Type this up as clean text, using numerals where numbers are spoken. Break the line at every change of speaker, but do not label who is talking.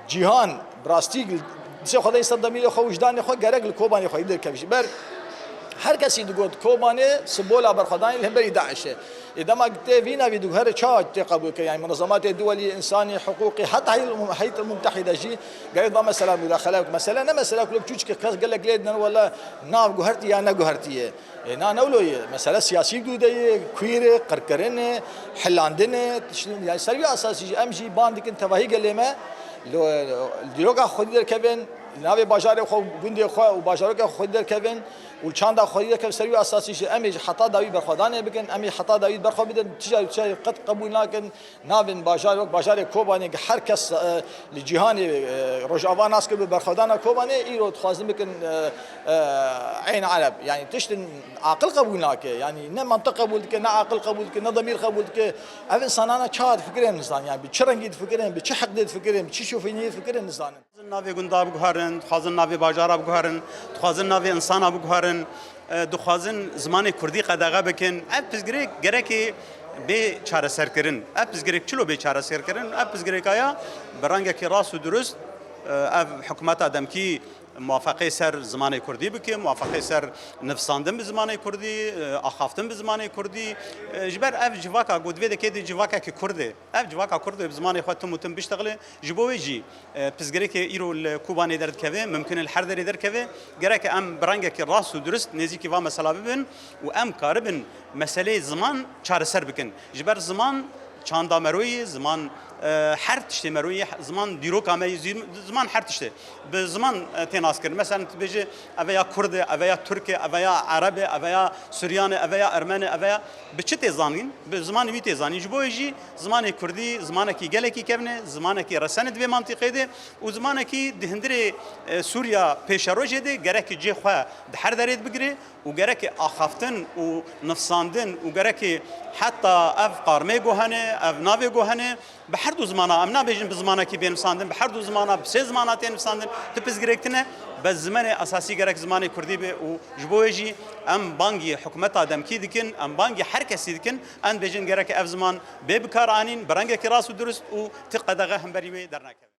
جیهان براستی دست خدای صدامیل خو وجدان خو گرگ لکوبانی خو در کفش بر هر کسی دگود کوبانه سبولا برخدانی هم بری داعشه إذا ما قلت فينا في هذا شاج تقبل يعني منظمات الدول الإنسانية حقوقي حتى هي المتحدة جي قال مثلا مداخلات مثلا مسألة كل بتشوش قال لك ليدنا ولا ناف جهرتي يا نا جهرتي نا نقوله مسألة سياسية جودة كويرة قرقرنة حلاندنة يعني سريع أساسي أمشي باندك أنت وهي قال لي ما لو الديوكا خدي الكابين ناوی بازار خو گندی خو و بازار که خود در کبن و چند خودی که سری اساسیش امی حتا داوی برخوادانه بکن امی حتا داوی برخو بدن چه قد قبول نکن ناوین بازار کوبانی که هر کس لجهان رجاوان است که برخوادانه کوبانی ایرو خوازم بکن عین عرب يعني تشتن عقل قبول ناكه يعني نه منطق قبول که نه عقل قبول که نه ضمیر قبول که اول انسانانا چاد فکرین انسان يعني بچرنگی فکرین بچ حق دید فکرین بچ شوفینی فکرین انسان
ناوی گندا بگهارن خوازن ناوی بازار بگهارن خوازن ناوی انسان بگهارن دخوازن زمان کردی قداغه بکن اپزگری گرکی به چاره سر کردن اپزگری چلو به چاره سر کردن اپزگری کایا برانگه کی راست و درست حکومت آدم کی موافقه سر زمان کردی بکه موافقه سر نفساندن به زمان کردی آخافتن به زمان کردی جبر اف جواکا گودوی دکه دی جواکا که کرده اف جواکا کرده به زمان خودت متم بيشتغل جبوي جي بزگری که ایرو کوبانی درد کوه ممکن الحر در کوه گره که ام برانگه که راست و درست نزیکی و مسئله ببین و ام کاربن مسئله زمان چاره سر بکن جبر زمان چاندا مروی زمان هر تشتی مروی زمان دیرو کامی زمان هر تشتی به زمان تناس کرد مثلا تبیجی اویا کرد اویا ترک اویا عرب اویا سوریان اویا ارمن اویا به چه تزانین به زمان وی تزانی جبویجی زمان کردی زمان کی گله کی کبنه زمان کی رسند به منطقه ده و زمان کی دهندری سوریا پیشروج ده گره کی جه خو هر درید بگیره و گره کی آخافتن و نفساندن و گره کی حتی اف قارمه گوهنه اف ناوی گوهنه به هر دو زمانه ام نبیجیم به زمانه کی بنفساندن به هر دو زمانه به سه زمانات نفساندن تپس گرفتنه به زمان اساسی گرک زمان کردی به و جبویجی ام بانگی حکومت آدم کی دکن ام بانگی هر کسی دکن ان بیجن گرک اف زمان به بکار آنین برانگه کی راست و درست و تقدغه هم بری در نکه